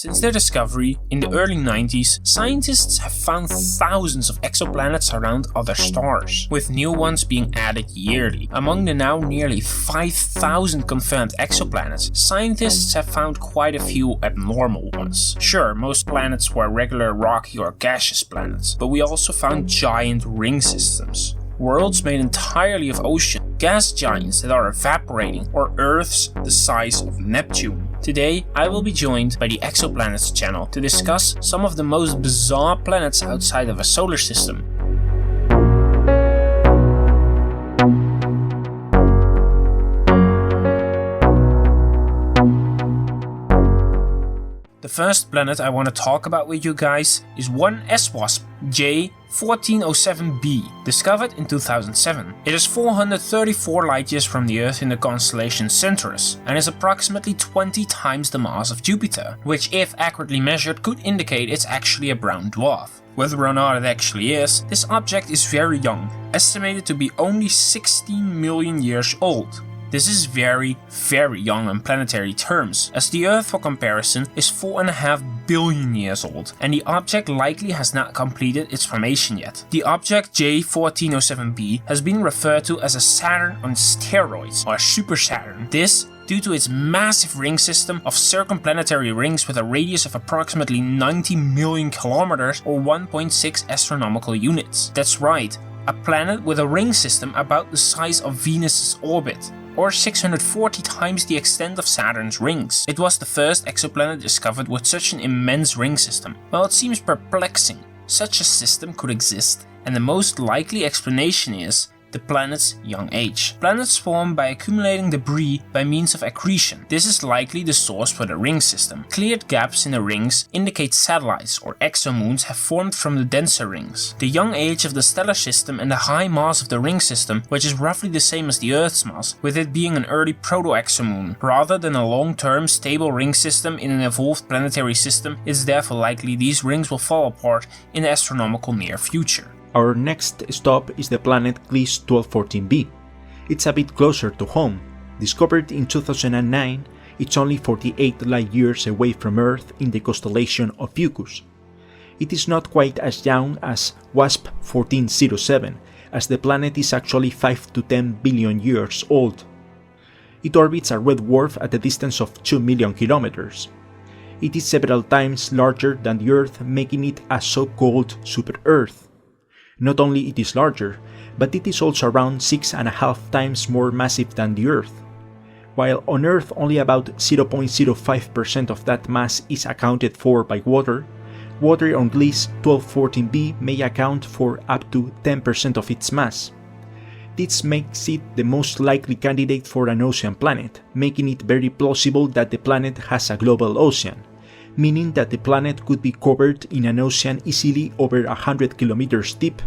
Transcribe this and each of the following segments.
Since their discovery in the early 90s, scientists have found thousands of exoplanets around other stars, with new ones being added yearly. Among the now nearly 5,000 confirmed exoplanets, scientists have found quite a few abnormal ones. Sure, most planets were regular rocky or gaseous planets, but we also found giant ring systems. Worlds made entirely of ocean, gas giants that are evaporating, or Earths the size of Neptune. Today, I will be joined by the Exoplanets Channel to discuss some of the most bizarre planets outside of a solar system. The first planet I want to talk about with you guys is one SWASP J318.5-22, discovered in 2007. It is 434 light-years from the Earth in the constellation Centaurus, and is approximately 20 times the mass of Jupiter, which if accurately measured could indicate it's actually a brown dwarf. Whether or not it actually is, this object is very young, estimated to be only 16 million years old. This is very, very young in planetary terms, as the Earth for comparison is 4.5 billion years old, and the object likely has not completed its formation yet. The object J318.5-22 has been referred to as a Saturn on steroids, or Super Saturn. This due to its massive ring system of circumplanetary rings with a radius of approximately 90 million kilometers or 1.6 astronomical units. That's right, a planet with a ring system about the size of Venus's orbit, or 640 times the extent of Saturn's rings. It was the first exoplanet discovered with such an immense ring system. While it seems perplexing, such a system could exist, and the most likely explanation is the planet's young age. Planets form by accumulating debris by means of accretion. This is likely the source for the ring system. Cleared gaps in the rings indicate satellites or exomoons have formed from the denser rings. The young age of the stellar system and the high mass of the ring system, which is roughly the same as the Earth's mass, with it being an early proto-exomoon, rather than a long-term stable ring system in an evolved planetary system, it is therefore likely these rings will fall apart in the astronomical near future. Our next stop is the planet Gliese 1214b. It's a bit closer to home. Discovered in 2009, it's only 48 light-years away from Earth in the constellation of Fucus. It is not quite as young as WASP 1407, as the planet is actually 5 to 10 billion years old. It orbits a red dwarf at a distance of 2 million kilometers. It is several times larger than the Earth, making it a so-called super-Earth. Not only it is larger, but it is also around 6.5 times more massive than the Earth. While on Earth only about 0.05% of that mass is accounted for by water, water on Gliese 1214b may account for up to 10% of its mass. This makes it the most likely candidate for an ocean planet, making it very plausible that the planet has a global ocean, meaning that the planet could be covered in an ocean easily over 100 kilometers deep.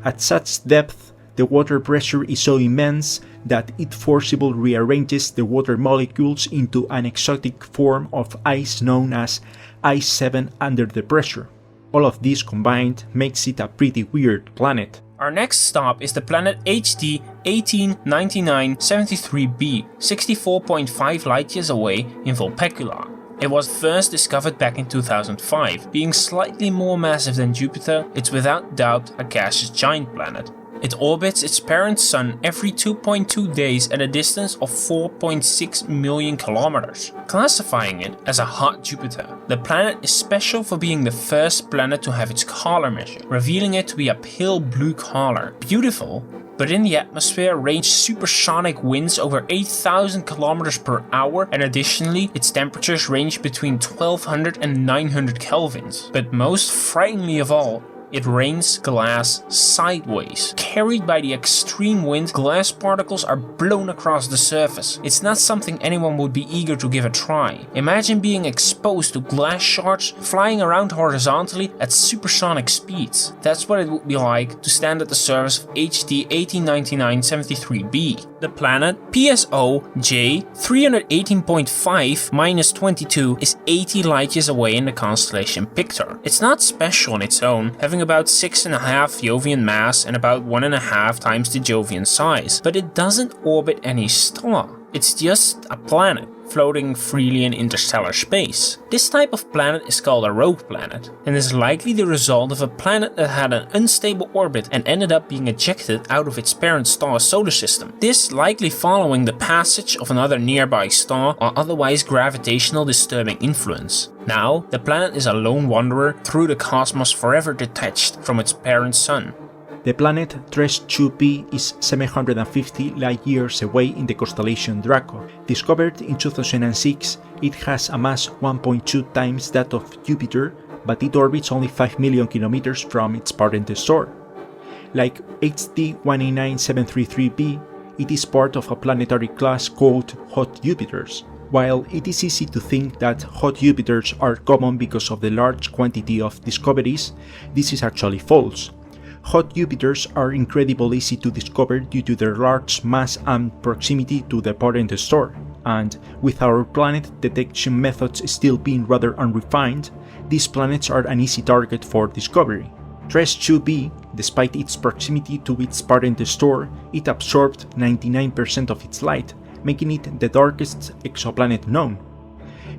At such depth, the water pressure is so immense that it forcibly rearranges the water molecules into an exotic form of ice known as Ice 7 under the pressure. All of this combined makes it a pretty weird planet. Our next stop is the planet HD 189973b, 64.5 light-years away in Vulpecula. It was first discovered back in 2005. Being slightly more massive than Jupiter, it's without doubt a gaseous giant planet. It orbits its parent sun every 2.2 days at a distance of 4.6 million kilometers, classifying it as a hot Jupiter. The planet is special for being the first planet to have its color measured, revealing it to be a pale blue color. Beautiful, but in the atmosphere range supersonic winds over 8,000 kilometers per hour, and additionally its temperatures range between 1200 and 900 kelvins. But most frighteningly of all, it rains glass sideways. Carried by the extreme wind, glass particles are blown across the surface. It's not something anyone would be eager to give a try. Imagine being exposed to glass shards flying around horizontally at supersonic speeds. That's what it would be like to stand at the surface of HD 189973b. The planet PSO J318.5-22 is 80 light-years away in the constellation Pictor. It's not special on its own, having about 6.5 Jovian mass and about 1.5 times the Jovian size, but it doesn't orbit any star. It's just a planet floating freely in interstellar space. This type of planet is called a rogue planet, and is likely the result of a planet that had an unstable orbit and ended up being ejected out of its parent star's solar system. This likely following the passage of another nearby star or otherwise gravitational disturbing influence. Now, the planet is a lone wanderer through the cosmos, forever detached from its parent sun. The planet Tres-2b is 750 light-years away in the constellation Draco. Discovered in 2006, it has a mass 1.2 times that of Jupiter, but it orbits only 5 million kilometers from its parent star. Like HD 189733b, it is part of a planetary class called Hot Jupiters. While it is easy to think that hot Jupiters are common because of the large quantity of discoveries, this is actually false. Hot Jupiters are incredibly easy to discover due to their large mass and proximity to the parent star, and with our planet detection methods still being rather unrefined, these planets are an easy target for discovery. Tres-2b, despite its proximity to its parent star, it absorbed 99% of its light, making it the darkest exoplanet known.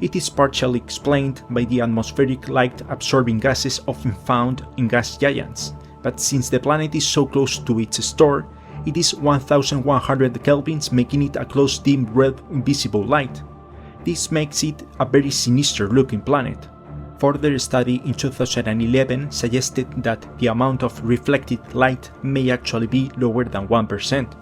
It is partially explained by the atmospheric light-absorbing gases often found in gas giants, but since the planet is so close to its star, it is 1100 kelvins, making it a close dim red invisible light. This makes it a very sinister looking planet. Further study in 2011 suggested that the amount of reflected light may actually be lower than 1%.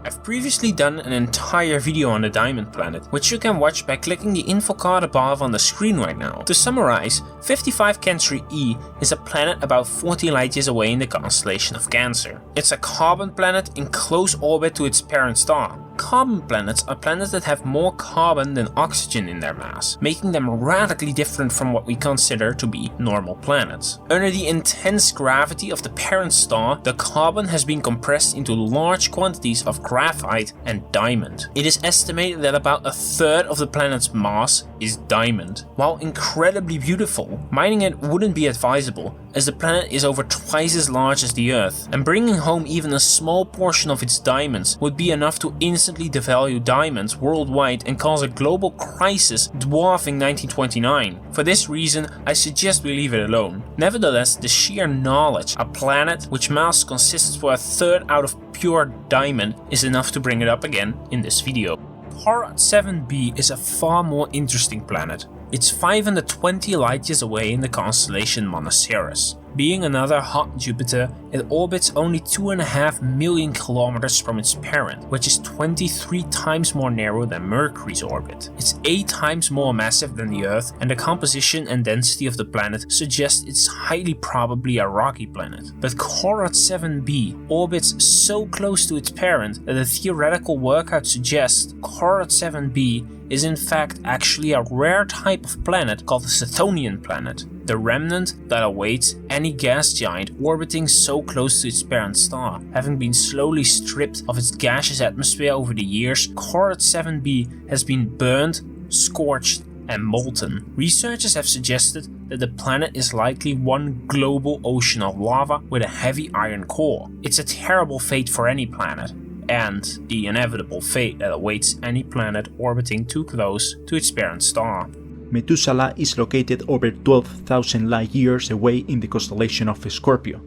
I've previously done an entire video on the Diamond Planet, which you can watch by clicking the info card above on the screen right now. To summarize, 55 Cancri E is a planet about 40 light-years away in the constellation of Cancer. It's a carbon planet in close orbit to its parent star. Carbon planets are planets that have more carbon than oxygen in their mass, making them radically different from what we consider to be normal planets. Under the intense gravity of the parent star, the carbon has been compressed into large quantities of graphite and diamond. It is estimated that about a third of the planet's mass is diamond. While incredibly beautiful, mining it wouldn't be advisable, as the planet is over twice as large as the Earth, and bringing home even a small portion of its diamonds would be enough to instantly devalue diamonds worldwide and cause a global crisis dwarfing 1929. For this reason, I suggest we leave it alone. Nevertheless, the sheer knowledge a planet which mass consists for a third out of pure diamond is enough to bring it up again in this video. Horod 7b is a far more interesting planet. It's 520 light-years away in the constellation Monoceros. Being another hot Jupiter, it orbits only 2.5 million kilometers from its parent, which is 23 times more narrow than Mercury's orbit. It's 8 times more massive than the Earth, and the composition and density of the planet suggests it's highly probably a rocky planet. But Horod 7b orbits so close to its parent that a theoretical workout suggests Horod 7b is in fact actually a rare type of planet called the Chthonian planet, the remnant that awaits any gas giant orbiting so close to its parent star. Having been slowly stripped of its gaseous atmosphere over the years, Horod 7b has been burned, scorched, and molten. Researchers have suggested that the planet is likely one global ocean of lava with a heavy iron core. It's a terrible fate for any planet, and the inevitable fate that awaits any planet orbiting too close to its parent star. Methuselah is located over 12,000 light-years away in the constellation of Scorpio.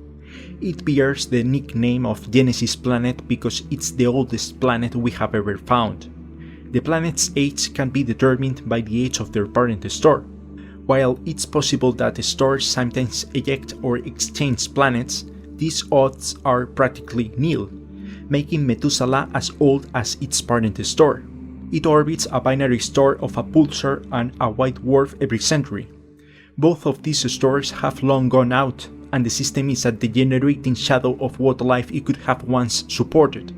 It bears the nickname of Genesis planet because it's the oldest planet we have ever found. The planet's age can be determined by the age of their parent star. While it's possible that stars sometimes eject or exchange planets, these odds are practically nil, making Methuselah as old as its parent star. It orbits a binary star of a pulsar and a white dwarf every century. Both of these stars have long gone out, and the system is a degenerating shadow of what life it could have once supported.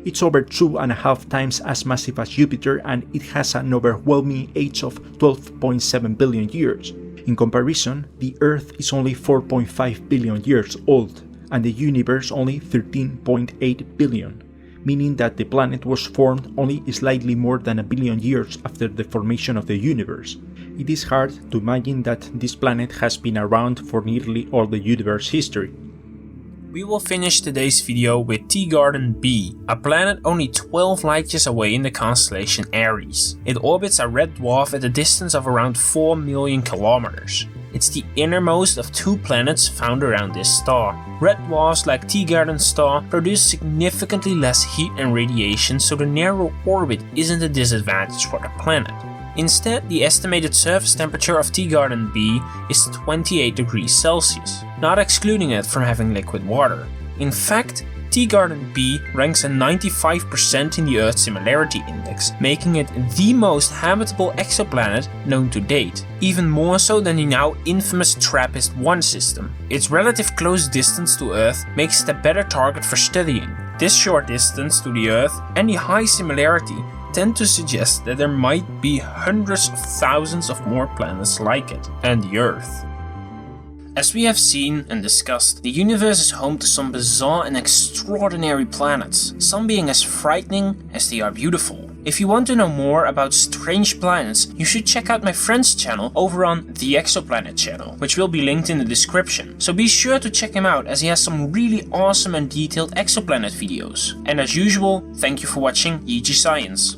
It's over 2.5 times as massive as Jupiter, and it has an overwhelming age of 12.7 billion years. In comparison, the Earth is only 4.5 billion years old, and the universe only 13.8 billion, meaning that the planet was formed only slightly more than a billion years after the formation of the universe. It is hard to imagine that this planet has been around for nearly all the universe history. We will finish today's video with Teegarden B, a planet only 12 light years away in the constellation Aries. It orbits a red dwarf at a distance of around 4 million kilometers. It's the innermost of 2 planets found around this star. Red dwarfs like Teegarden's star produce significantly less heat and radiation, so the narrow orbit isn't a disadvantage for the planet. Instead, the estimated surface temperature of Teegarden B is 28 degrees Celsius, not excluding it from having liquid water. In fact, Teegarden B ranks at 95% in the Earth Similarity Index, making it the most habitable exoplanet known to date, even more so than the now infamous TRAPPIST-1 system. Its relative close distance to Earth makes it a better target for studying. This short distance to the Earth and the high similarity tend to suggest that there might be hundreds of thousands of more planets like it, and the Earth. As we have seen and discussed, the universe is home to some bizarre and extraordinary planets, some being as frightening as they are beautiful. If you want to know more about strange planets, you should check out my friend's channel over on the Exoplanets Channel, which will be linked in the description. So be sure to check him out, as he has some really awesome and detailed exoplanet videos. And as usual, thank you for watching EG Science.